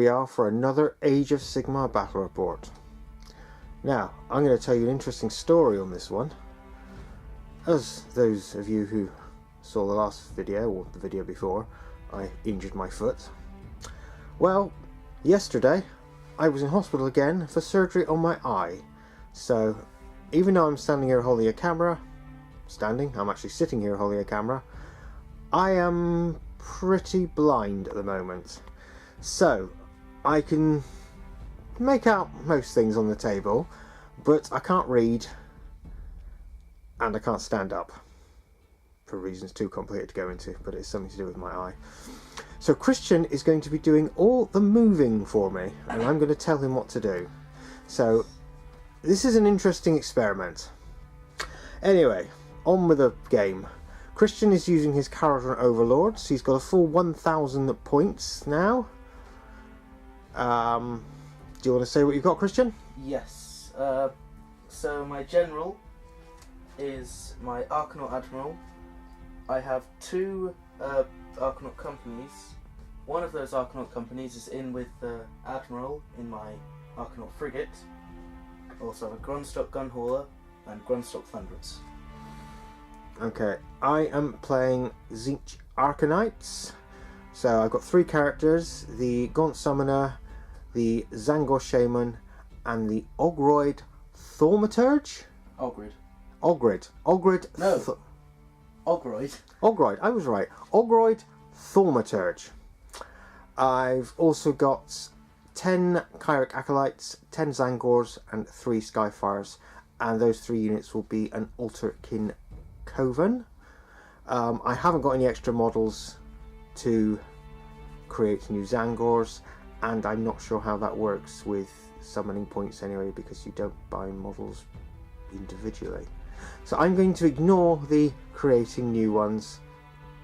we are for another Age of Sigmar battle report. Now, I'm going to tell you an interesting story on this one. As those of you who saw the last video, or the video before, I injured my foot. Well, yesterday I was in hospital again for surgery on my eye. So, even though I'm standing here holding a camera, I'm actually sitting here holding a camera, I am pretty blind at the moment. So, I can make out most things on the table, but I can't read and I can't stand up for reasons too complicated to go into, but it's something to do with my eye. So Christian is going to be doing all the moving for me, and I'm going to tell him what to do. So this is an interesting experiment. Anyway, on with the game. Christian is using his Kharadron Overlords. He's got a full 1,000 points now. Do you want to say what you've got, Christian? Yes. So my general is my Arcanaut Admiral. I have two Arcanaut companies. One of those Arcanaut companies is in with the Admiral in my Arcanaut Frigate. Also have a Grunstock Gunhauler and Grunstock Thunderers. Okay, I am playing Tzeentch Arcanites. So I've got three characters: the Gaunt Summoner, the Zangor Shaman, and the Ogroid Thaumaturge? Ogrid. No. Ogroid, I was right. Ogroid Thaumaturge. I've also got 10 Kharadron Acolytes, 10 Zangors, and 3 Skyfires. And those 3 units will be an Alterkin Coven. I haven't got any extra models to create new Zangors, and I'm not sure how that works with summoning points anyway, because you don't buy models individually. So I'm going to ignore the creating new ones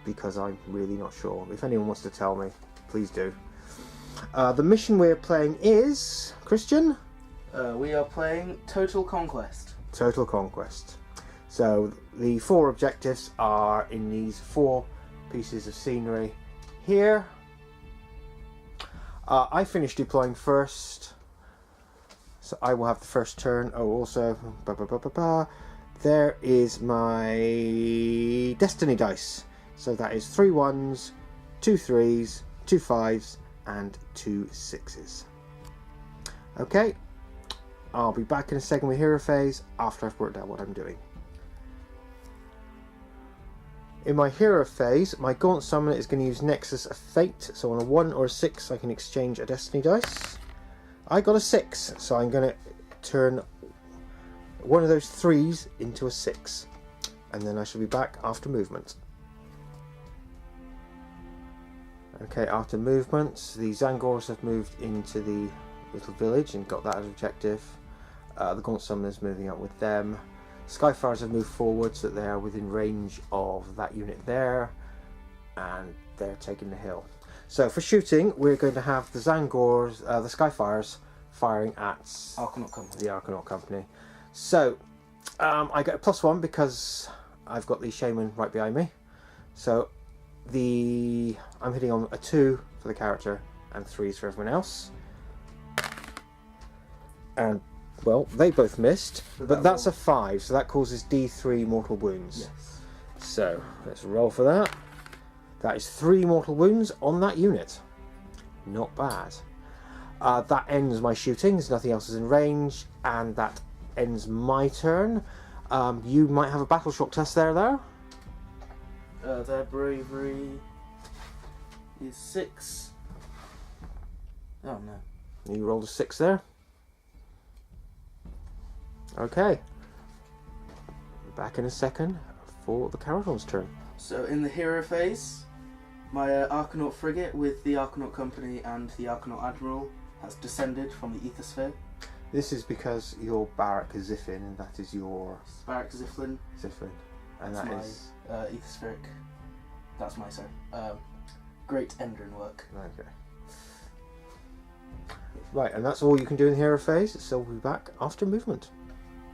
because I'm really not sure. If anyone wants to tell me, please do. The mission we're playing is, Christian? We are playing Total Conquest. Total Conquest. So the 4 objectives are in these 4 pieces of scenery here. I finished deploying first, so I will have the first turn. Oh, also, there is my Destiny dice. So that is 3 1s, 2 3s, 2 5s, and 2 6s. Okay, I'll be back in a second with Hero Phase after I've worked out what I'm doing. In my Hero Phase, my Gaunt Summoner is going to use Nexus of Fate, so on a 1 or a 6 I can exchange a Destiny dice. I got a 6, so I'm going to turn one of those 3s into a 6, and then I shall be back after movement. Okay, after movement, the Zangors have moved into the little village and got that as objective. The Gaunt Summoner is moving up with them. Skyfires have moved forward so that they are within range of that unit there, and they're taking the hill. So for shooting, we're going to have the Zangors, the Skyfires, firing at the Arcanaut Company. So I get a +1 because I've got the Shaman right behind me. So I'm hitting on a 2 for the character and 3s for everyone else. And well, they both missed, but that's a 5, so that causes D3 mortal wounds. Yes. So let's roll for that. That is 3 mortal wounds on that unit. Not bad. That ends my shooting. There's nothing else is in range, and that ends my turn. You might have a battle shock test there, though. Their bravery is 6. Oh no. You rolled a 6 there. Okay. Back in a second for the Kharadron's turn. So in the Hero Phase, my Arcanaut Frigate with the Arcanaut Company and the Arcanaut Admiral has descended from the Ethersphere. This is because your Barak is Ziffin, and that is your... Barak Ziflin. Ziffin. And that's that is... Etherspheric. That's my, Great Endrin work. Okay. Right, and that's all you can do in the Hero Phase, so we'll be back after movement.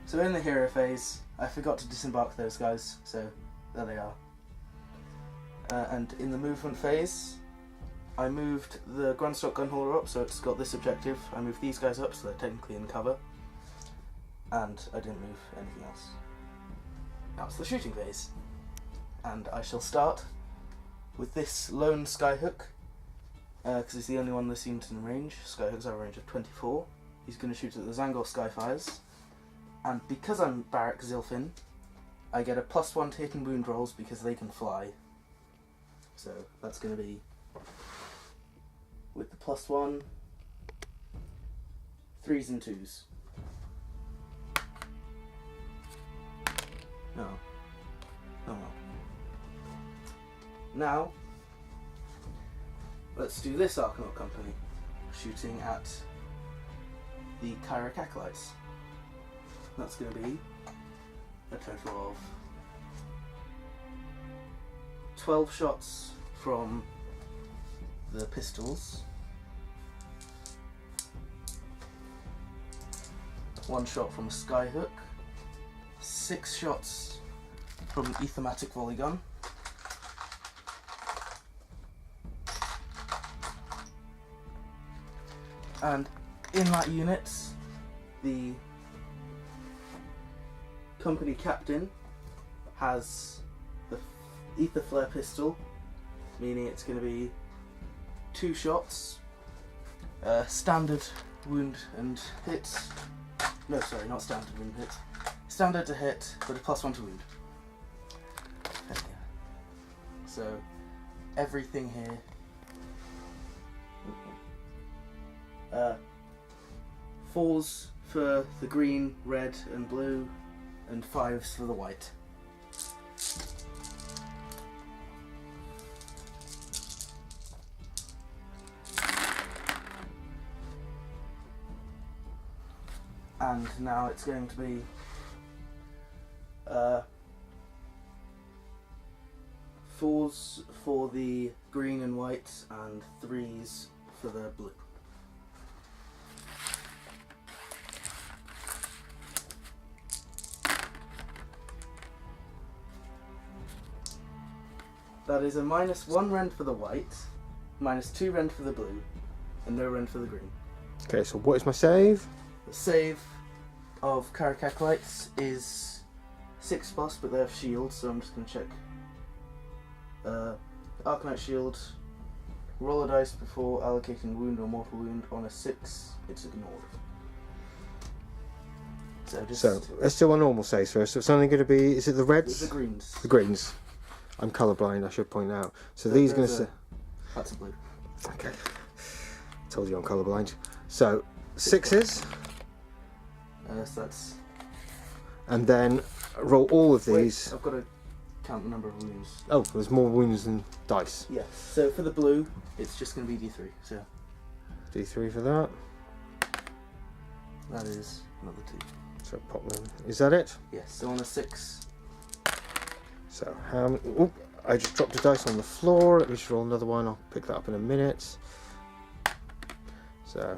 So in the Hero Phase, I forgot to disembark those guys, so there they are. And in the Movement Phase, I moved the Grandstock Gunhauler up, so it's got this objective. I moved these guys up, so they're technically in cover. And I didn't move anything else. Now it's the shooting phase. And I shall start with this lone Skyhook, because he's the only one that seems in range. Skyhooks have a range of 24. He's going to shoot at the Zangor Skyfires. And because I'm Barak Zilfin, I get a +1 to hit and wound rolls because they can fly. So that's going to be, with the +1, 3s and 2s. No. No. Now, let's do this Arcanaut Company, shooting at the Tzeentch Arcanites. That's going to be a total of 12 shots from the pistols, 1 shot from a Skyhook, 6 shots from an Ethermatic Volley Gun, and in that unit, the company captain has the Ether Flare pistol, meaning it's going to be 2 shots, standard wound and hit. No, sorry, not standard wound hit. Standard to hit, but a +1 to wound. There we go. So everything here. 4s for the green, red, and blue, and 5s for the white. And now it's going to be 4s for the green and white, and 3s for the blue. That is a -1 rend for the white, -2 rend for the blue, and no rend for the green. Okay, so what is my save? The save of Tzeentch Arcanites is 6+, but they have shields, so I'm just going to check. Arcanite shield, roll a dice before allocating wound or mortal wound. On a 6, it's ignored. So let's do our normal saves first. So it's only going to be, is it the reds? The greens. The greens. I'm colourblind, I should point out. So these are going to say... That's a blue. Okay. Told you I'm colourblind. So, 6s. So that's... And then roll all of these. Wait, I've got to count the number of wounds. Oh, there's more wounds than dice. Yes. So for the blue, it's just going to be D3. So D3 for that. That is another 2. So pop them. Is that it? Yes. So on a 6. So how many... Oop, I just dropped a dice on the floor. Let me just roll another one. I'll pick that up in a minute. So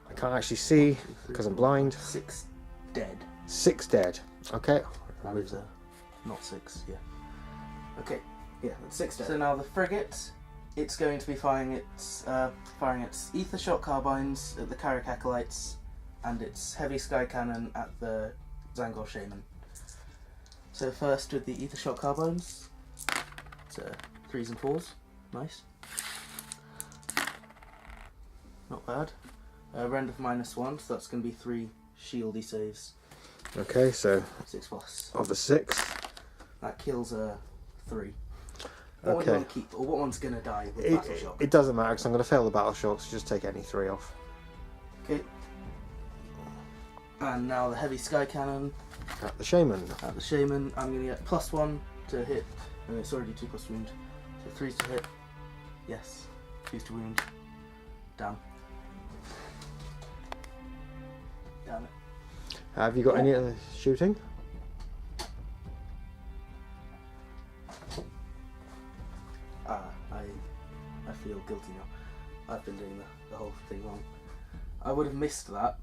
I can't actually see because I'm blind. 6 dead. 6 dead. Okay. That is not 6. Yeah. Okay. Yeah, that's 6 dead. So now the frigate, it's going to be firing its ether shot carbines at the Tzeentch Arcanites and its heavy sky cannon at the Zangor Shaman. So first with the ether shot carbines, it's 3s and 4s, nice. Not bad. Rend of -1, so that's going to be 3 shieldy saves. Okay, so 6+. of the 6. That kills 3. What one do you want to keep, or what one's going to die with battle shock? It doesn't matter because I'm going to fail the battle shock, so just take any 3 off. Okay. And now the heavy sky cannon. At the Shaman. At the Shaman, I'm going to get +1 to hit, and it's already 2+ wound. So 3s to hit. Yes. 2s to wound. Damn. Damn it. Have you got any other shooting? I feel guilty now. I've been doing the whole thing wrong. I would have missed that.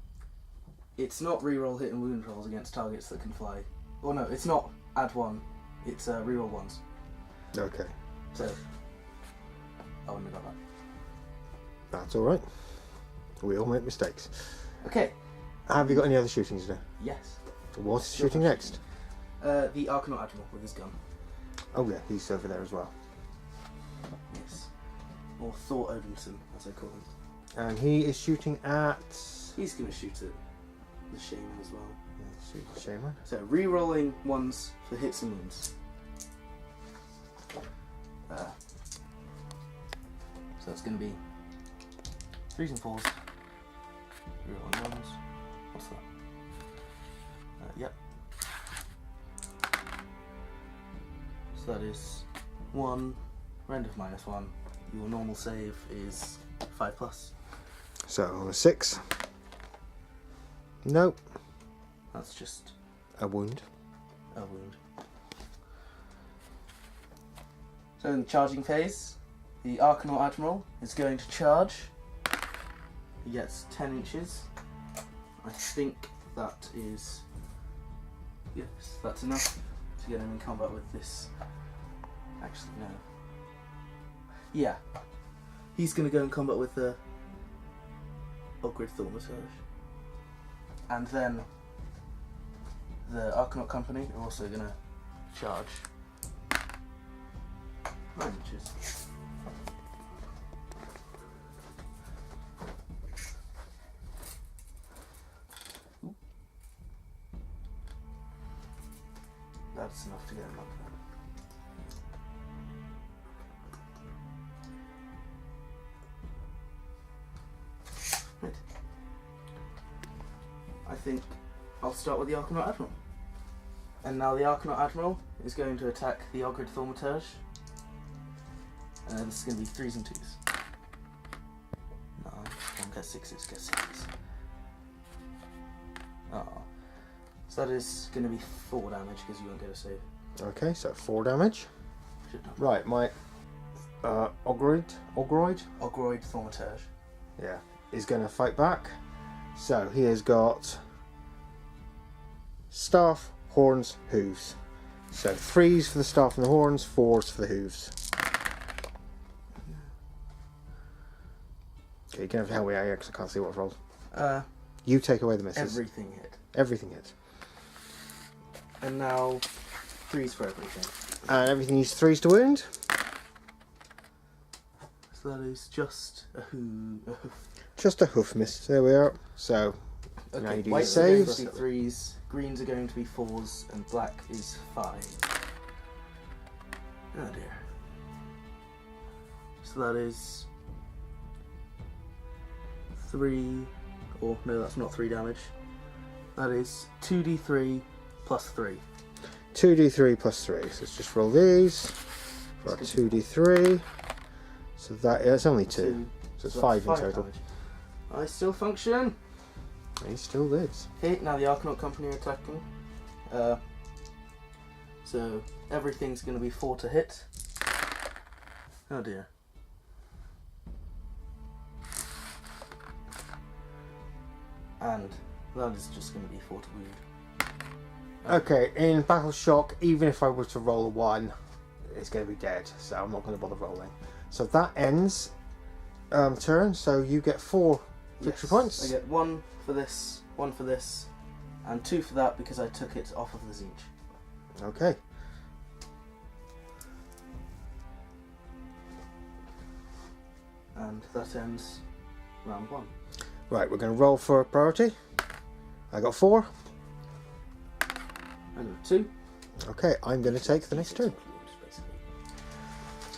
It's not reroll hit and wound rolls against targets that can fly. Or no, it's not add 1. It's reroll 1s. Okay. So I wouldn't have got that. That's alright. We all make mistakes. Okay. Have you got any other shooting to do? Yes. What's shooting next? The Arcanaut Admiral with his gun. Oh yeah, he's over there as well. Yes. Or Thor Odinson, as I call him. And he is shooting at... He's going to shoot at the Shaman as well. Yeah, shoot the Shaman. So, re-rolling ones for hits and wounds. So it's going to be 3s and 4s. Re-rolling ones. What's that? Yep. So that is 1, round of -1. Your normal save is 5+. So on a 6. Nope. That's just A wound. a wound. So in the charging phase, the Arcanaut Admiral is going to charge. He gets 10 inches. I think that is... yes, that's enough to get him in combat with this. Actually, no. Yeah. He's going to go in combat with the Ogrid Thaumaturge. And then the Arcanaut Company are also going to charge 9 inches. Ooh. That's enough to get him up there. Right. I think I'll start with the Arcanaut Admiral. And now the Arcanaut Admiral is going to attack the Ogrid Thaumaturge. This is going to be 3s and 2s. No, don't get 6s, get 6s. Oh. So that is going to be 4 damage because you won't get a save. Okay, so 4 damage. Should not. Right, my Ogroid Thaumaturge. yeah, is going to fight back. So he has got staff, horns, hooves. So 3s for the staff and the horns, 4s for the hooves. Okay, you can have to help me out here because I can't see what's rolled. You take away the misses. Everything hit. Everything hits. And now 3s for everything. And everything needs 3s to wound. So that is just a hoof. Just a hoof miss. There we are. So now Okay, you do your whites are going saves. to be 3s, greens are going to be 4s, and black is 5. Oh dear. So that is 3, or no, that's not 3 damage. That is 2d3 plus 3. 2d3 plus 3. So let's just roll these. For our 2d3. So that it's only 2. So it's 5 in total. Damage. I still function. He still lives. Okay, now the Arcanaut Company are attacking. So everything's going to be 4 to hit. Oh dear. And that is just going to be 4 to wound. Okay, in Battle Shock, even if I were to roll a 1, it's going to be dead. So I'm not going to bother rolling. So that ends turn. So you get 4 victory points. I get 1 for this, 1 for this, and 2 for that because I took it off of the Tzeentch. Okay. And that ends round 1. Right, we're going to roll for priority. I got 4. I got 2. Okay, I'm going to take the next turn. Wounds, basically.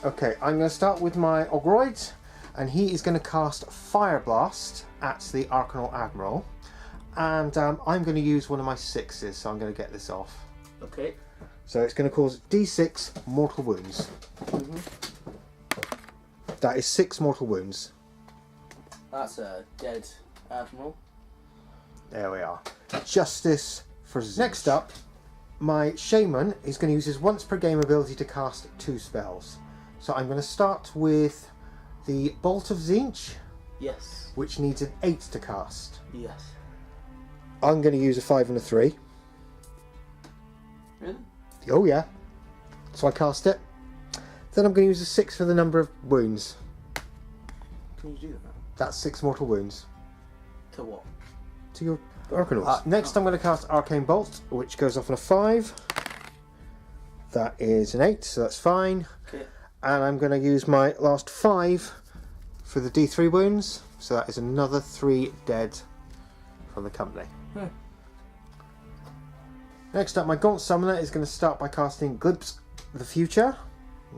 Okay, I'm going to start with my Ogroid, and he is going to cast Fire Blast at the Arcanaut Admiral. And I'm going to use one of my 6s, so I'm going to get this off. Okay. So it's going to cause D6 mortal wounds. That is 6 mortal wounds. That's a dead Admiral. There we are. Justice for Tzeentch. Next up, my Shaman is going to use his once per game ability to cast 2 spells. So I'm going to start with the Bolt of Tzeentch, Yes. which needs an 8 to cast. Yes. I'm going to use a 5 and a 3. Really? Oh yeah. So I cast it. Then I'm going to use a 6 for the number of wounds. Can you do that? That's 6 mortal wounds. To what? To your Arcanauts. Next I'm going to cast Arcane Bolt, which goes off on a 5. That is an 8, so that's fine. Okay. And I'm going to use my last 5 for the D3 wounds. So that is another 3 dead from the company. Next up, my Gaunt Summoner is going to start by casting Glimpse of the Future.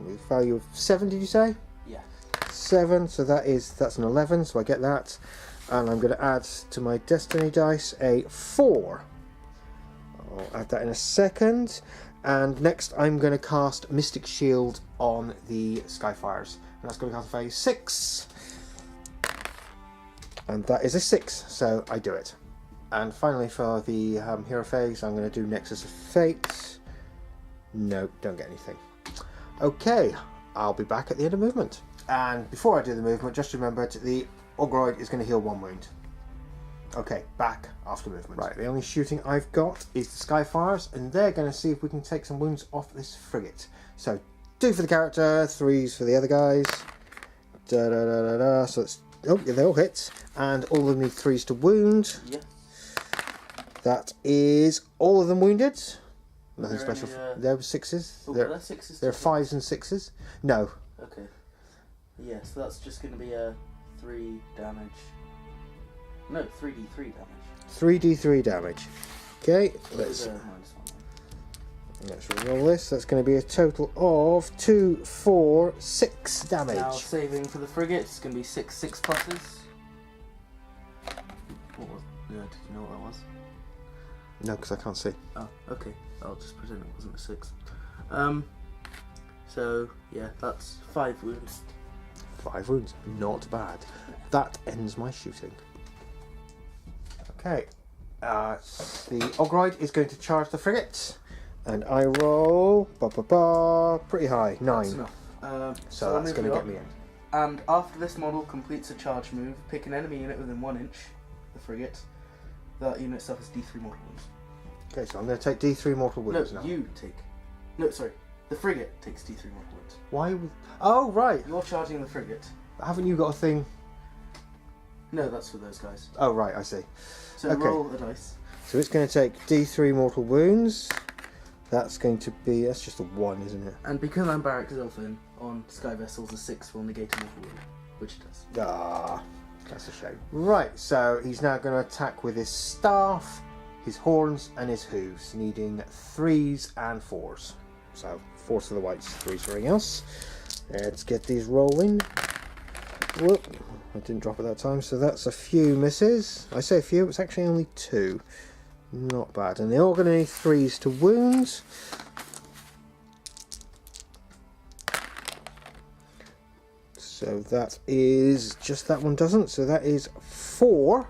With value of 7, did you say? Yeah. 7, so that's an 11, so I get that. And I'm going to add to my Destiny dice a 4. I'll add that in a second. And next I'm going to cast Mystic Shield on the Skyfires. And that's going to cast a value 6. And that is a 6, so I do it. And finally for the hero phase, I'm going to do Nexus of Fate. No, don't get anything. Okay, I'll be back at the end of movement. And before I do the movement, just remember the Ogroid is going to heal 1 wound. Okay, back after movement. Right, the only shooting I've got is the Skyfires, and they're going to see if we can take some wounds off this frigate. So, 2 for the character, 3s for the other guys. So it's... Oh, yeah, they all hit. And all of them need 3s to wound. Yeah. That is all of them wounded. Nothing Are there special. any, There were 6s. Oh, There are there 6s? are 5s and 6s. No. Okay. Yeah, so that's just going to be a 3 damage. No, 3d3 damage. 3d3 damage. Okay, let's roll this. That's going to be a total of 2, 4, 6 damage. Now saving for the frigate, it's going to be 6 pluses. What was? Yeah, did you know what that was? No, because I can't see. Oh, okay. I'll just pretend it wasn't a 6. So yeah, that's 5 wounds. 5 wounds, not bad. That ends my shooting. Okay, the Ogroid is going to charge the frigate, and I roll pretty high, 9. That's enough. So that's going to get me in. And after this model completes a charge move, pick an enemy unit within 1 inch of the frigate. That unit suffers D3 mortal wounds. Okay, so I'm going to take D3 mortal wounds now. No, sorry. The frigate takes D3 mortal wounds. Why would... Oh, right. You're charging the frigate. Haven't you got a thing? No, that's for those guys. Oh, right, I see. So Okay. roll a dice. So it's going to take D3 mortal wounds. That's going to be... That's just a 1, isn't it? And because I'm Barrack Zilfin, on Sky Vessels, a 6 will negate a mortal wound. Which it does. Ah, that's a shame. Right, so he's now going to attack with his staff, his horns, and his hooves, needing 3s and 4s. So 4s for the whites, 3s for everything else. Let's get these rolling. Whoop, I didn't drop it that time, so that's a few misses. I say a few, it's actually only 2. Not bad. And they're all going to need 3s to wound. So that is... Just that one doesn't, so that is 4.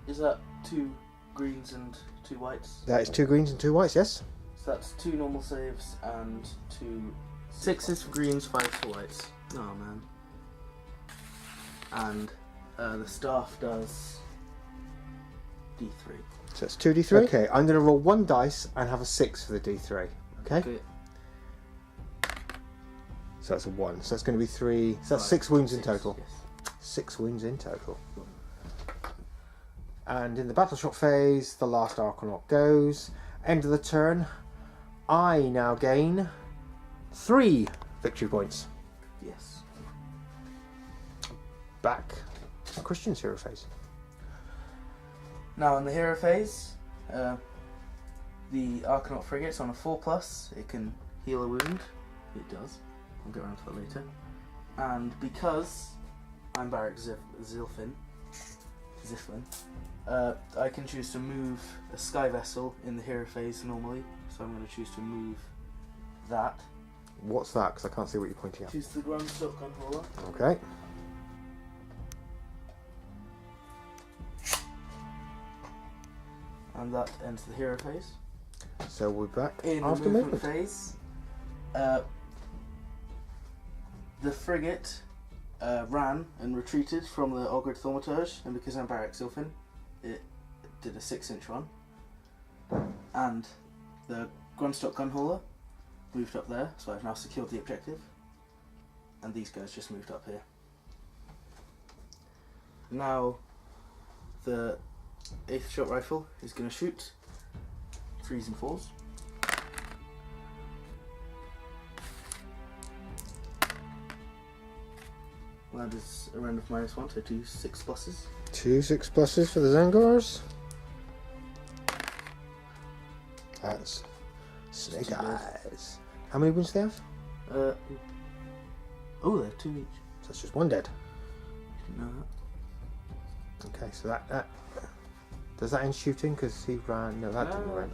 Is that 2 greens and 2 whites? That is 2 greens and 2 whites, yes? So that's 2 normal saves and 2 6s for greens, 5s for whites. Oh man. And the staff does D3. So that's 2d3. Okay, I'm going to roll 1 dice and have a 6 for the d3. Okay? Okay. So that's a 1. So that's going to be 3. So that's 6 wounds in total. Yes. 6 wounds in total. And in the battle shot phase, the last Arcanaut goes. End of the turn. I now gain 3 victory points. Yes. Back to Christian's hero phase. Now in the hero phase, the Arcanaut frigate's on a 4+. It can heal a wound. It does. I'll get around to that later. And because I'm Barrack Zilfin, I can choose to move a sky vessel in the hero phase normally. So I'm going to choose to move that. What's that? Because I can't see what you're pointing at. Choose the Grundstock Controller. Okay. And that ends the hero phase. So we're back In after the movement movement. phase, the frigate ran and retreated from the Ogred Thaumaturge, and because I'm Barrack Zilfin, it did a 6-inch run. And the Grundstock Gunhauler moved up there, so I've now secured the objective. And these guys just moved up here. now the 8th shot rifle is going to shoot 3s and 4s. That is a round of -1, so 2 6 pluses. 2 6 pluses for the Zangors. That's Snake Eyes. How many wounds do they have? Oh, they're 2 each. So that's just 1 dead. Didn't know that. Okay, so that does that end shooting? Because he ran. No, that didn't run.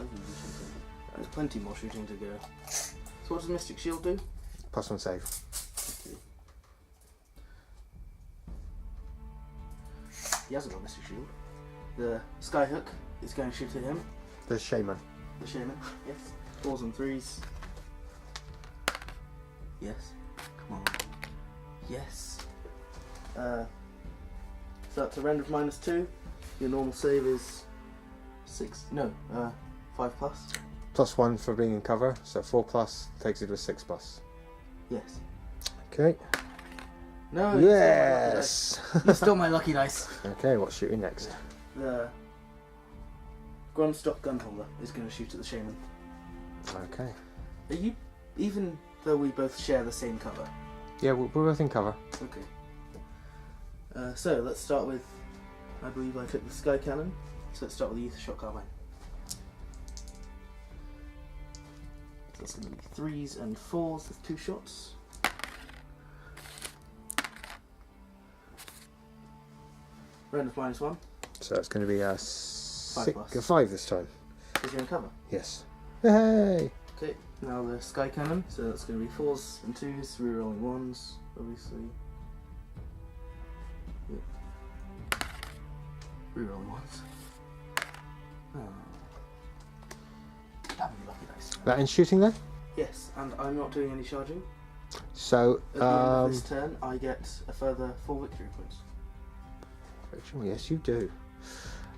There's plenty more shooting to go. So what does Mystic Shield do? +1 save. Okay. He hasn't got Mystic Shield. The Skyhook is going to shoot at him. The Shaman. The Shaman, yes. 4s and 3s. Yes. Come on. Yes. So that's a round of -2. Your normal save is 5 plus. +1 for being in cover, so 4 plus takes it to a 6 plus. Yes. Okay. No. Yes. You stole my lucky dice. Okay, what's shooting next? The Grunstock Gunholder is going to shoot at the Shaman. Okay. Are you, even though we both share the same cover? Yeah, we're both in cover. Okay. So let's start with, I believe I took the Sky Cannon, so let's start with the Ether Shot Carbine. So that's going to be 3s and 4s with 2 shots. Round of -1. So that's going to be a 5 this time. Is you in cover? Yes. Hey! Okay, now the Sky Cannon, so that's going to be 4s and 2s, rerolling 1s, obviously. Yep. Rerolling 1s. Oh. Damn you, lucky dice. That ends shooting then? Yes, and I'm not doing any charging. So, At the end of this turn, I get a further 4 victory points. yes, you do.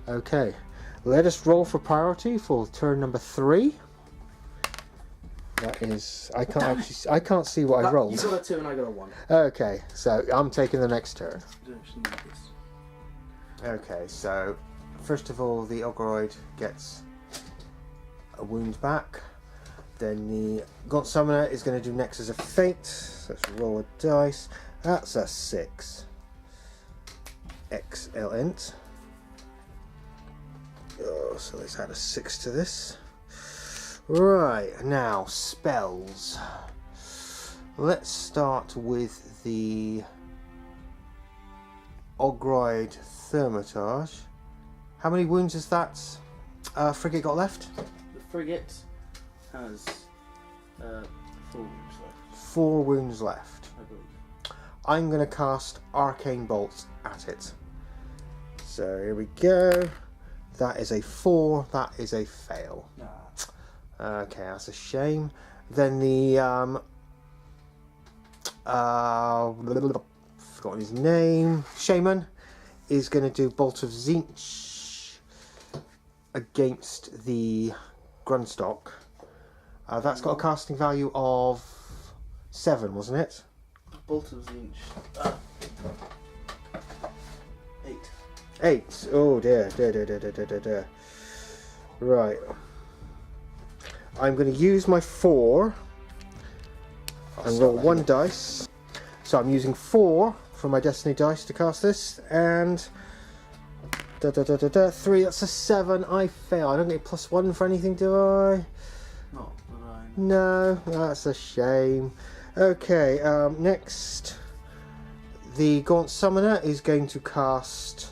Okay, let us roll for priority for turn number 3. That is, I can't see what I rolled. You got a 2 and I got a 1. Okay, so I'm taking the next turn. You don't actually need this. Okay, so first of all, the Ogroid gets a wound back. Then the Gaunt Summoner is going to do next as a feint. So let's roll a dice. That's a 6. Excellent. Oh, so let's add a 6 to this. Right, now spells. Let's start with the Ogroid Thermitage. How many wounds has that frigate got left? The frigate has 4 wounds left. 4 wounds left. I believe. I'm going to cast Arcane Bolt at it. So here we go. That is a 4. That is a fail. Nah. Okay, that's a shame. Then the forgotten his name. Shaman is going to do Bolt of Tzeentch against the Grunstock. That's got a casting value of 7, wasn't it? Bolt of Tzeentch. 8. 8. Oh dear. Right. I'm going to use my 4 and roll 1 dice. So I'm using 4 from my Destiny dice to cast this, and 3. That's a 7. I fail. I don't get +1 for anything, do I? Not that I... No, that's a shame. Okay, next, the Gaunt Summoner is going to cast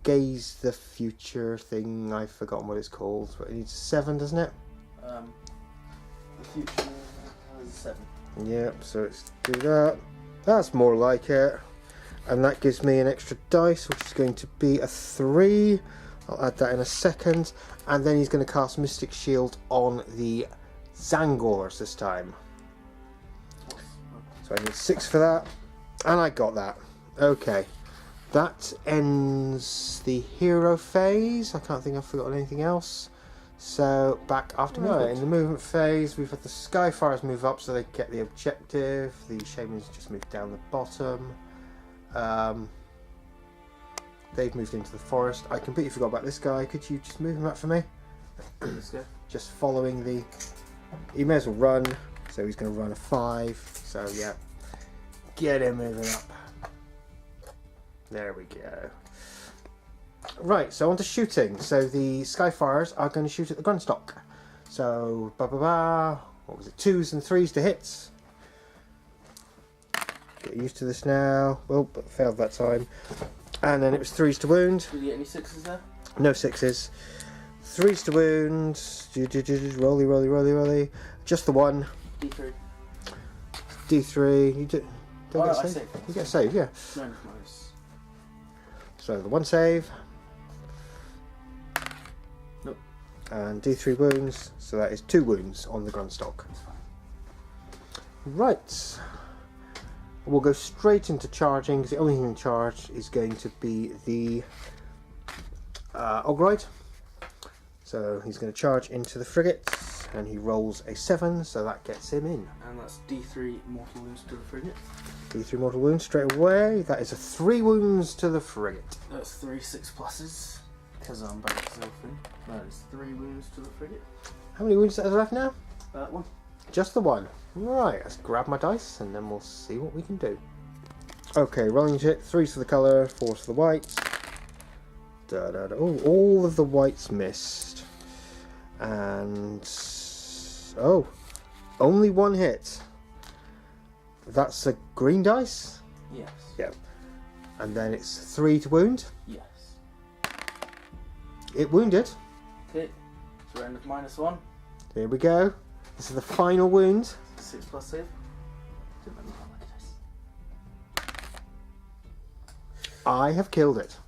Gaze the Future thing. I've forgotten what it's called, but it needs a 7, doesn't it? The future has a 7. Yep, so let's do that. That's more like it. And that gives me an extra dice, which is going to be a 3. I'll add that in a second. And then he's going to cast Mystic Shield on the Zangors this time. So I need 6 for that. And I got that. Okay. That ends the hero phase. I can't think I've forgotten anything else. So back after in the movement phase, we've had the Skyfires move up so they get the objective. The Shamans just move down the bottom. They've moved into the forest. I completely forgot about this guy. Could you just move him up for me? Let's go. Just following the... He may as well run. So he's going to run a 5. So yeah. Get him moving up. There we go. Right, so on to shooting. So the Skyfires are going to shoot at the Grundstock. So, what was it? 2s and 3s to hits. Get used to this now. Well, but failed that time. And then it was 3s to wound. Did you get any 6s there? No 6s. 3s to wound. Rolly, rolly, rolly, rolly. Just the 1. D3. D3. You don't Oh, get no, a I save? saved. You get a save, yeah. No, nice. So the 1 save. Nope. And D3 wounds. So that is 2 wounds on the Grundstock. Right. We'll go straight into charging, because the only thing in charge is going to be the Ogride. So he's going to charge into the frigate, and he rolls a 7, so that gets him in. And that's D3 mortal wounds to the frigate. D3 mortal wounds straight away. That is a 3 wounds to the frigate. That's 3 6+s, because I'm back to Zelfin. That is 3 wounds to the frigate. How many wounds are there left now? 1. Just the 1. Right, let's grab my dice and then we'll see what we can do. Okay, rolling hit. 3s for the colour, 4s for the whites. Da, da, da. Oh, all of the whites missed. And... oh, only 1 hit. That's a green dice? Yes. Yeah. And then it's 3 to wound. Yes. It wounded. Okay, so end of -1. Here we go. This is the final wound. 6+ save. Didn't let me roll like this. I have killed it.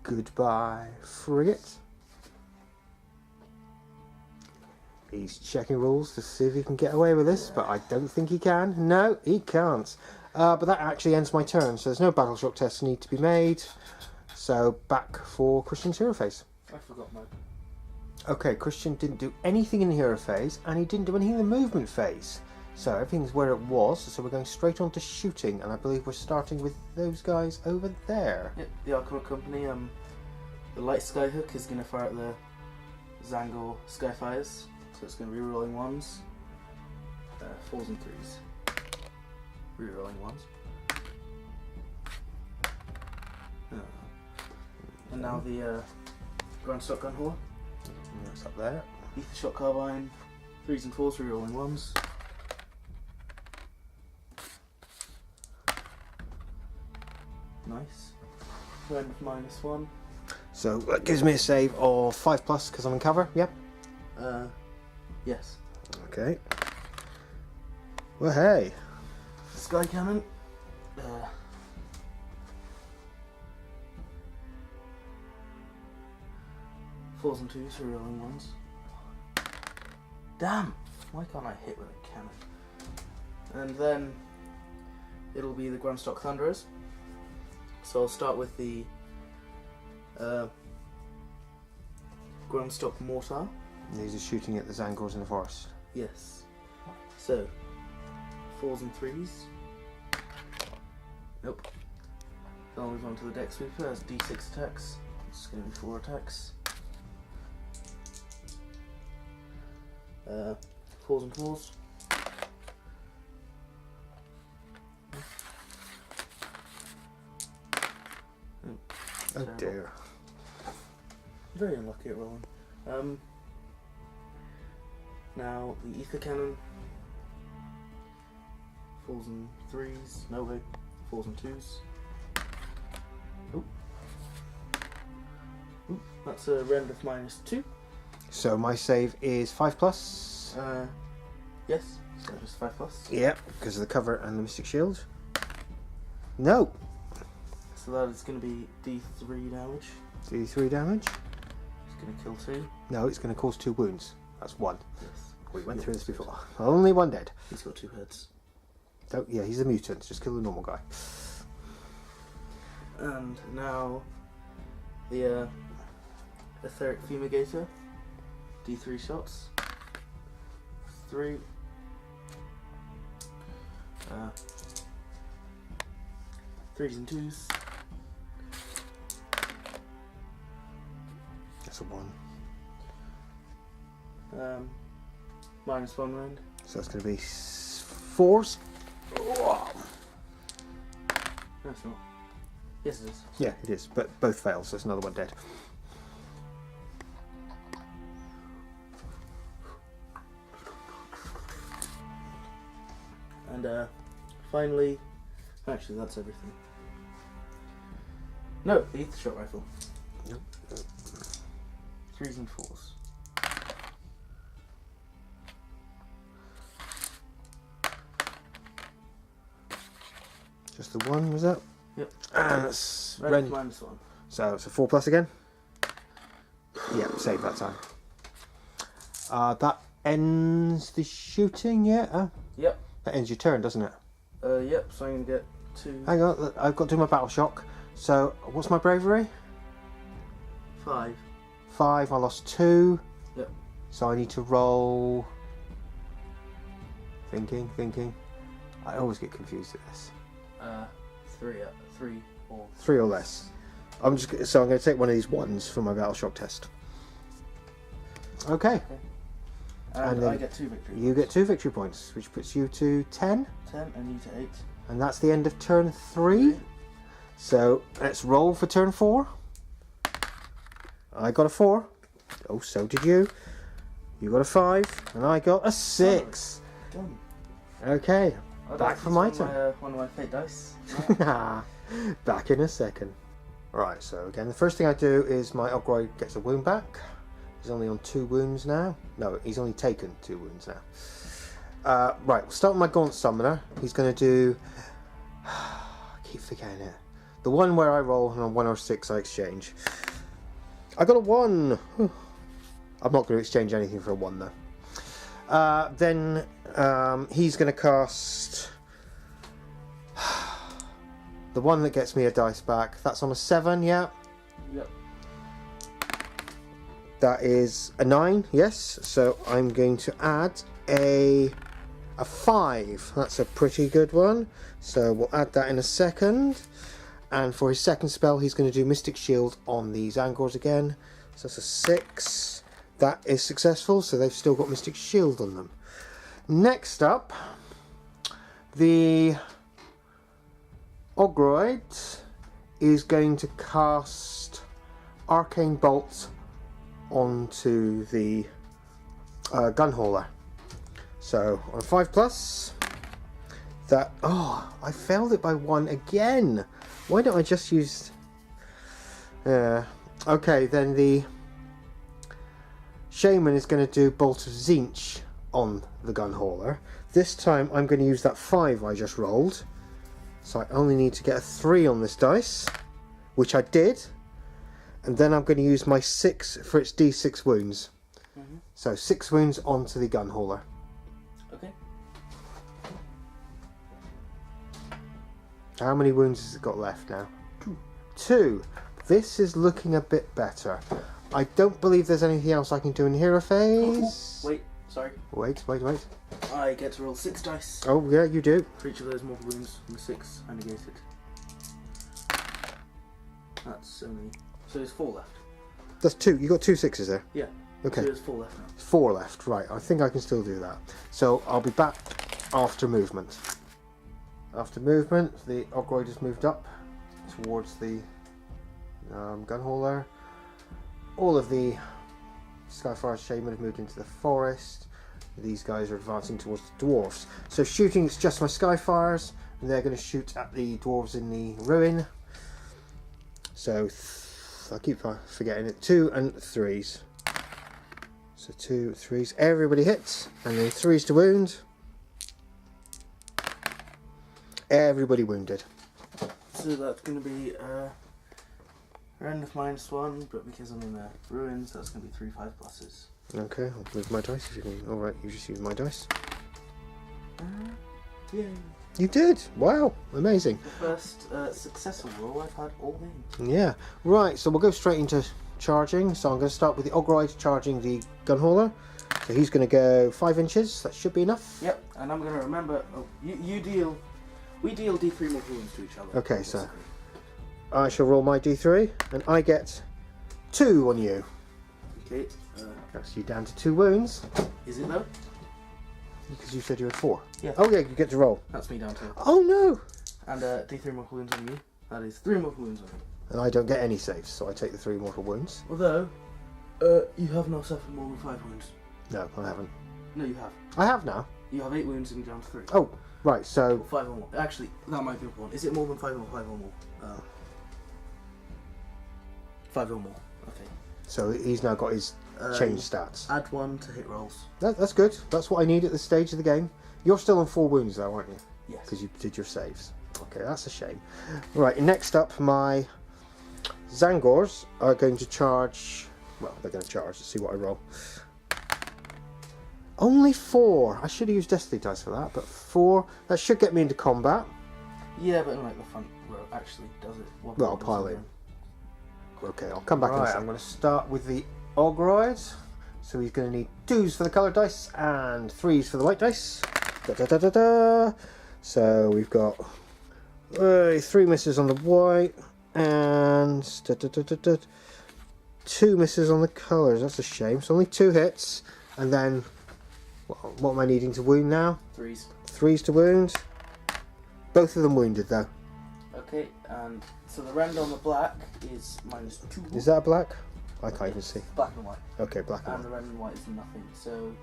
Goodbye, frigate. He's checking rules to see if he can get away with this, but I don't think he can. No, he can't. But that actually ends my turn, so there's no battle shock tests need to be made. So back for Christian's hero phase. I forgot mine. Okay, Christian didn't do anything in the hero phase, and he didn't do anything in the movement phase. So everything's where it was, so we're going straight on to shooting, and I believe we're starting with those guys over there. Yep, the Arcanaut Company, the light skyhook is going to fire at the Zangor Skyfires, so it's going to be rerolling 1s, 4s and 3s. Rerolling 1s. And now the Grundstock Gun Hauler. That's up there. Ether Shot Carbine, 3s and 4s, rerolling 1s. Nice. End of -1. So that gives me a save of 5+ because I'm in cover. Yep. Yes. Okay. Well, hey. Sky Cannon. 4s and 2s, rerolling 1s. Damn! Why can't I hit with a cannon? And then it'll be the Grundstock Thunderers. So I'll start with the Grundstock Mortar. These are shooting at the Zangors in the forest. Yes. So 4s and 3s. Nope. Then I'll move on to the Deck Sweeper. That's D6 attacks. It's going to be 4 attacks. 4s and 4s. Oh dear. Very unlucky at rolling. Now the Ether Cannon. 4s and 3s. No way. 4s and 2s. Oop. Oop. That's a rend of -2. So my save is 5+. Yes. So just 5+. Yeah, because of the cover and the Mystic Shield. No. So that is going to be D3 damage. D3 damage. It's going to kill 2. No, it's going to cause 2 wounds. That's 1. Yes. We went through this before. Only 1 dead. He's got 2 heads. Oh, yeah, he's a mutant. Just kill the normal guy. And now the Etheric Fumigator. D3 shots. 3. 3s and 2s. That's a 1. -1 round. So that's going to be 4s. Oh. No, it's not. Yes, it is. Yeah, it is, but both fail, so there's another one dead. And finally, actually that's everything. No, the ether shot rifle. Nope. 3s and 4s. Just the 1, was that? Yep. And that's Red -1. So it's a 4+ again. Yeah, save that time. That ends the shooting, yeah? Yep. That ends your turn, doesn't it? Yep, so I'm going to get 2... Hang on, I've got to do my battle shock. So, what's my bravery? 5. 5, I lost 2. Yep. So I need to roll... Thinking. I always get confused at this. 3 or... 3 or less. I'm going to take one of these 1s for my battle shock test. Okay. And then I get 2 victory points. You get 2 victory points, which puts you to 10. 10 and you to 8. And that's the end of turn 3. So let's roll for turn 4. I got a 4. Oh, so did you. You got a 5. And I got a 6. Done. Okay. I'd Back like for to my use turn. One of my fate dice. Back in a second. Right, so again, the first thing I do is my Ogroid gets a wound back. He's only on 2 wounds now. No, he's only taken 2 wounds now. Right, we'll start with my Gaunt Summoner. He's going to do... I keep forgetting it. The one where I roll and on 1 or 6 I exchange. I got a 1! I'm not going to exchange anything for a 1 though. Then he's going to cast... the one that gets me a dice back. That's on a 7, yeah? Yep. That is a 9, yes. So I'm going to add a 5. That's a pretty good one. So we'll add that in a second. And for his second spell, he's going to do Mystic Shield on these Angors again. So that's a 6. That is successful, so they've still got Mystic Shield on them. Next up, the Ogroid is going to cast Arcane Bolt onto the gun hauler. So on 5+, that... Oh, I failed it by 1 again. Why don't I just use... okay, then the Shaman is going to do Bolt of Tzeentch on the gun hauler. This time I'm going to use that 5 I just rolled. So I only need to get a 3 on this dice, which I did. And then I'm going to use my 6 for its D6 wounds. So 6 wounds onto the gun hauler. Okay. How many wounds has it got left now? 2. This is looking a bit better. I don't believe there's anything else I can do in hero phase. Wait, sorry. Wait. I get to roll 6 dice. Oh yeah, you do. For each of those mortal wounds, and the 6 are negated. That's only... So there's 4 left. That's 2. You got 2 6s there. Yeah. Okay. So there's 4 left now. 4 left. Right. I think I can still do that. So I'll be back after movement. After movement, the Ogroid has moved up towards the gun hauler. All of the Skyfire Shaman have moved into the forest. These guys are advancing towards the dwarves. So shooting, it's just my Skyfires, and they're going to shoot at the dwarves in the ruin. So I keep forgetting it. 2 and 3s. So 2, 3s. Everybody hits, and then 3s to wound. Everybody wounded. So that's going to be round of -1, but because I'm in the ruins, that's going to be 3 5+s. Okay, I'll move my dice if you can. Alright, you just use my dice. Yay. You did! Wow, amazing. The first successful roll I've had all game. Yeah, right, so we'll go straight into charging. So I'm going to start with the Ogroid charging the gun hauler. So he's going to go 5 inches, that should be enough. Yep, and I'm going to remember, you deal We deal D3 mortal wounds to each other. Okay, so I shall roll my D3, and I get 2 on you. Okay. That's you down to 2 wounds. Is it though? Because you said you had 4. Yeah. Oh yeah, you get to roll. That's me down to. Oh no! And D3 mortal wounds on you. That is 3 mortal wounds on me. And I don't get any saves, so I take the 3 mortal wounds. Although, you have now suffered more than 5 wounds. No, I haven't. No, you have. I have now. You have 8 wounds and you're down to 3. Oh, right, so... Or 5 or more. Actually, that might be a one. Is it more than 5 or 5 or more? 5 or more. Okay. So he's now got his change stats. Add 1 to hit rolls. That's good. That's what I need at this stage of the game. You're still on 4 wounds though, aren't you? Yes. Because you did your saves. Okay, that's a shame. Right, next up, my Zangors are going to charge... Well, they're going to charge. Let's see what I roll. Only 4. I should have used Destiny dice for that, but 4. That should get me into combat. Yeah, but like the front row actually does it. Well, I'll pile in. Okay, I'll come back in a second. I'm going to start with the Ogroid. So he's going to need 2s for the coloured dice and 3s for the white dice. Da, da, da, da, da. So we've got 3 misses on the white and 2 misses on the colours. That's a shame. So only 2 hits, and then what am I needing to wound now? 3s. 3s to wound. Both of them wounded though. Okay, and so the rend on the black is -2. Is that black? I can't even see. Black and white. Okay, black and And the white. red and white is nothing. So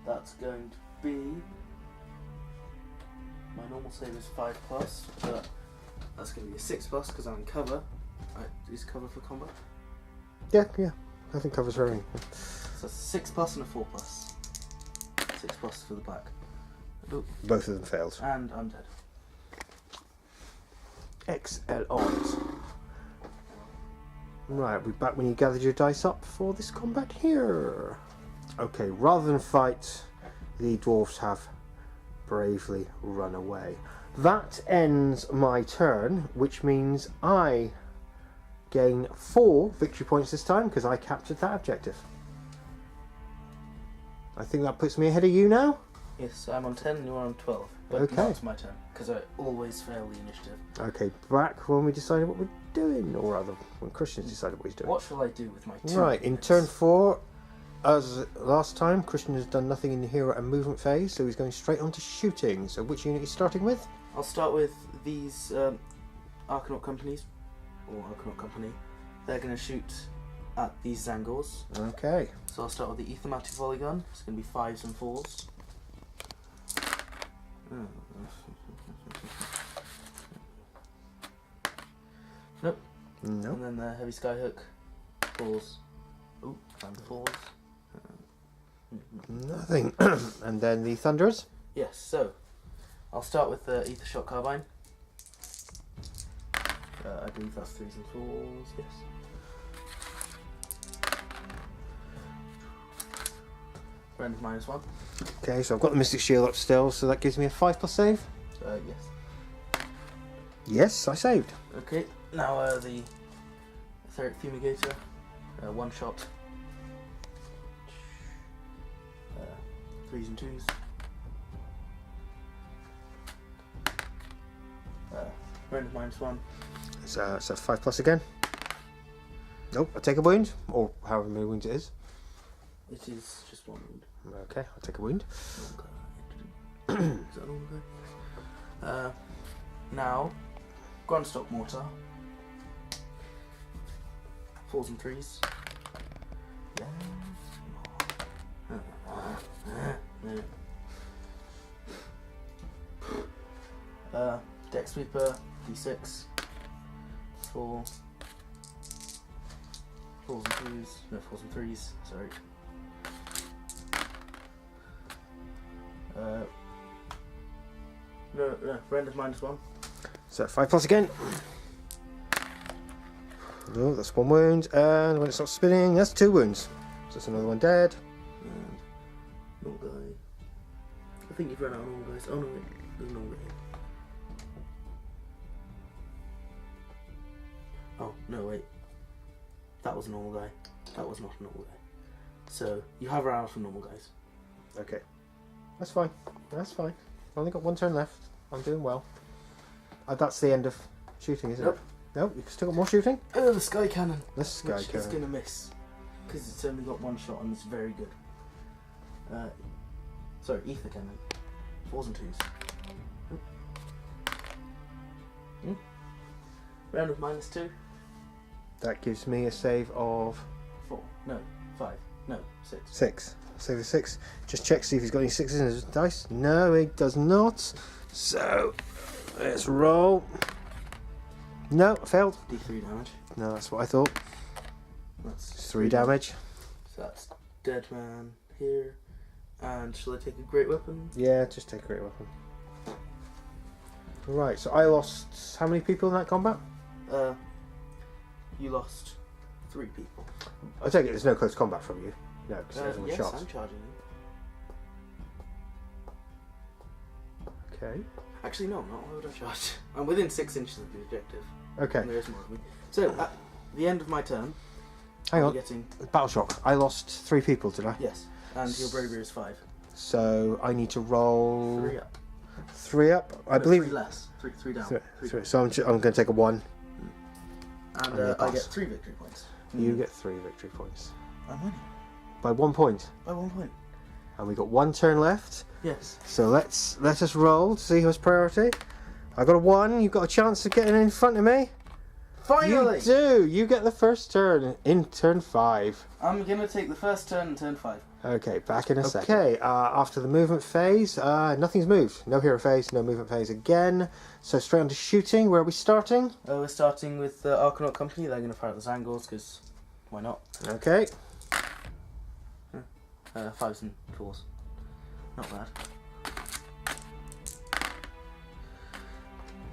that's going to be, my normal save is 5+, but that's going to be a 6+ because I'm in cover. Is cover for combat? Yeah. I think covers very. So it's a 6+ and a 4+. 6+ for the black. Oh, Both of them failed. and I'm dead. Excellent. Right, we're back when you gathered your dice up for this combat here. Okay, rather than fight, the dwarves have bravely run away. That ends my turn, which means I gain 4 victory points this time because I captured that objective. I think that puts me ahead of you now. Yes, I'm on 10 and you're on 12. But Okay. now it's my turn because I always fail the initiative. Okay, back when we decided what we're doing, or rather, when Christian's decided what he's doing. What shall I do with my 2 Right, in units? turn 4, as last time, Christian has done nothing in the hero and movement phase, so he's going straight on to shooting. So which unit are you starting with? I'll start with these Arcanaut companies, or Arcanaut company. They're going to shoot at these Zangors. Okay. So I'll start with the Ethermatic volley gun. It's going to be 5s and 4s. Nope. No. And then the heavy skyhook, 4s. Ooh, and 4s. Nothing. And then the Thunderers? Yes, so I'll start with the Ether Shot Carbine. I believe that's 3s and 4s, yes. Rend -1. Okay, so I've got the Mystic Shield up still, so that gives me a 5+ save. Yes. Yes, I saved. Okay, now the Etheric Fumigator, 1 shot. 3s and 2s. Rend -1. So 5+ again. Nope, I take a wound, or however many wounds it is. It is just 1 wound. Okay, I'll take a wound. Is that all okay? Now, Grundstock Mortar. 4s and 3s. Deck Sweeper, D6. 4. 4s and 2s. No, 4s and 3s. Sorry. No, Rend -1. So 5+ again. No, that's 1 wound, and when it stops spinning, that's 2 wounds. So that's another one dead. And normal guy. I think you've run out of normal guys. Oh no, wait, there's a normal guy here. Oh no, wait. That was a normal guy. That was not a normal guy. So you have run out of normal guys. Okay. That's fine. That's fine. I've only got one turn left. I'm doing well. That's the end of shooting, isn't it? Nope, you've still got more shooting? Oh, the sky cannon. The sky Which cannon. is going to miss. Because it's only got one shot and it's very good. Sorry, ether cannon. 4s and 2s. Round of -2. That gives me a save of 4. No, 5. No, 6. 6. Save of 6. Just check, see if he's got any 6s in his dice. No, he does not. So, let's roll. No, failed. D3 damage. No, that's what I thought. That's 3 damage. So that's dead man here. And shall I take a great weapon? Yeah, just take a great weapon. Right, so I lost how many people in that combat? You lost 3 people. I take it there's no close combat from you. No, because there's only yes, shots. I'm charging you. Okay. Actually, no, I'm not. Why would I charge? I'm within 6 inches of the objective. Okay. And there is more of me. So, at the end of my turn, Hang I'm on. getting... Battle shock. I lost 3 people, did I? Yes. And your bravery is 5. So I need to roll 3 up. 3 up. I No, believe 3 less. 3 down. 3. So I'm going to take a 1. And you're I boss. get 3 victory points. You get 3 victory points I'm winning. by 1 point, By 1 point. and we got 1 turn left. Yes. So let us roll to see who's priority. I got a 1. You've got a chance of getting in front of me. Finally! You do. You get the first turn in turn 5. I'm going to take the first turn in turn 5. Okay, back in a second. Okay, after the movement phase, nothing's moved. No hero phase, no movement phase again. So straight on to shooting. Where are we starting? We're starting with the Arcanaut Company. They're going to fire at the Zangors, because why not? Okay. 5s and 4s. Not bad.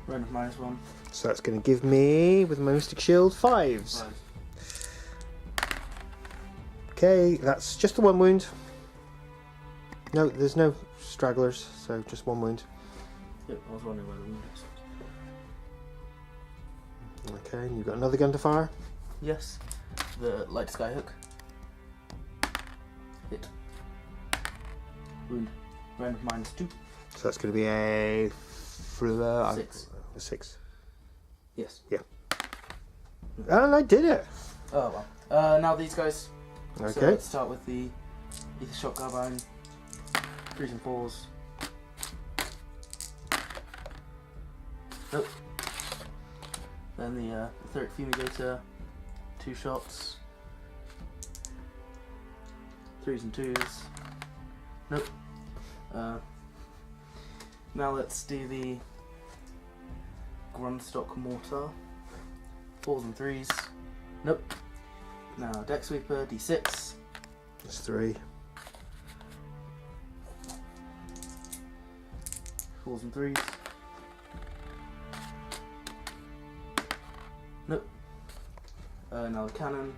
Run of -1. So that's going to give me, with my Mystic Shield, 5s. 5. Okay, that's just the 1 wound. No, there's no stragglers, so just 1 wound. Yep, I was wondering where the wound is. Okay, and you've got another gun to fire. Yes. The light skyhook. Hit. Wound. Round of -2. So that's going to be a 6. A 6. Yes. And I did it. Oh well. Now these guys. So Okay. let's start with the Ether Shock Carbine. 3s and 4s. Nope. Then the Etheric Fumigator. 2 shots. 3s and 2s. Nope. Now let's do the Grundstock Mortar. 4s and 3s. Nope. Now Deck Sweeper, D6. That's 3. 4s and 3s. Nope. Now the cannon.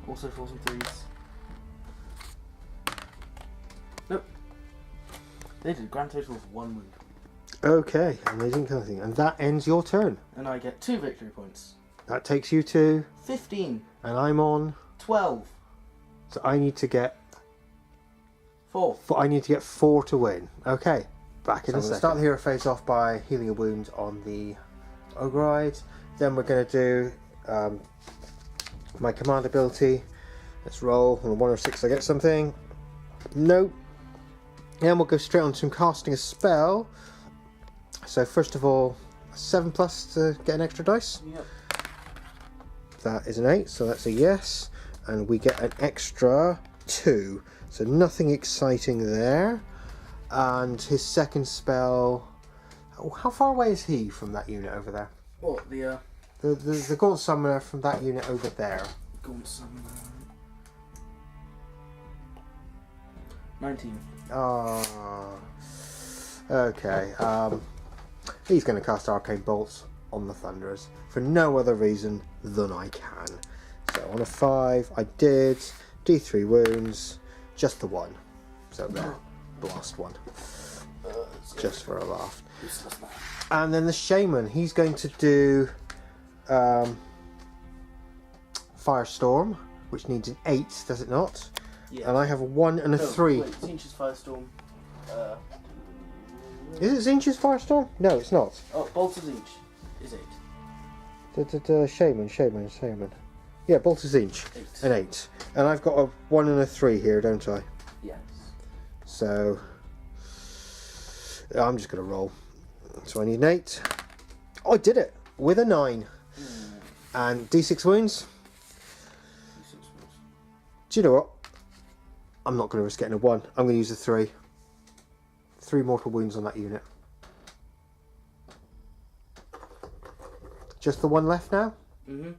Also 4s and 3s. Nope. They did a grand total of 1 wound. Okay, and they didn't kill anything. And that ends your turn. And I get 2 victory points. That takes you to... 15. And I'm on... 12. So I need to get... 4. I need to get 4 to win. Okay, back in So a we'll second. start Start the hero phase off by healing a wound on the Ogreide. Then we're going to do my command ability. Let's roll. On a 1 or 6 I get something. Nope. And we'll go straight on to casting a spell. So first of all, 7+ to get an extra dice. Yep. That is an 8, so that's a yes. And we get an extra 2. So nothing exciting there. And his second spell... Oh, how far away is he from that unit over there? What? The The Gaunt Summoner from that unit over there. Gaunt Summoner. 19. Ah. Okay. He's going to cast Arcane Bolts on the Thunderers for no other reason than I can. So on a 5, I did D3 wounds, just the 1. So there, blast 1, just for a laugh. And then the Shaman, he's going to do Firestorm, which needs an 8, does it not? Yeah. And I have a 1 and a 3. Wait, Tzeentch's Firestorm. Is it Tzeentch's Firestorm? No, it's not. Oh, Bolt of Tzeentch is 8. Shaman. Yeah, Bolt of Tzeentch. 8. An 8. And I've got a 1 and a 3 here, don't I? Yes. So I'm just going to roll. So I need an 8. Oh, I did it with a 9. And D6 wounds. Do you know what? I'm not going to risk getting a 1. I'm going to use a 3. 3 mortal wounds on that unit. Just the 1 left now? Mm-hmm.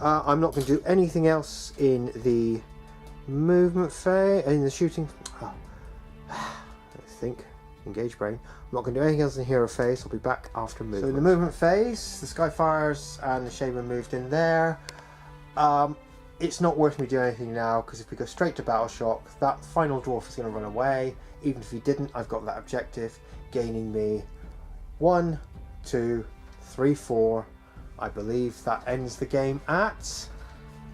I'm not going to do anything else in the movement phase, in the shooting. Oh. I think. Engage brain. I'm not going to do anything else in the hero phase. I'll be back after movement. So in the movement phase, the Skyfires and the Shaman moved in there. It's not worth me doing anything now, because if we go straight to Battle Shock, that final dwarf is going to run away. Even if he didn't, I've got that objective, gaining me 1, 2, 3, 4. I believe that ends the game at...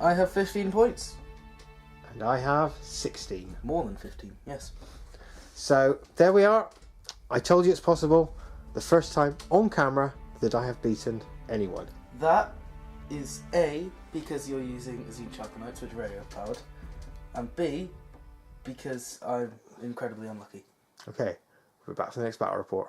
I have 15 points. And I have 16. More than 15, yes. So there we are. I told you it's possible. The first time on camera that I have beaten anyone. That is A, because you're using Tzeentch Arcanites, which are very overpowered, and B, because I'm incredibly unlucky. Okay, we're back for the next battle report.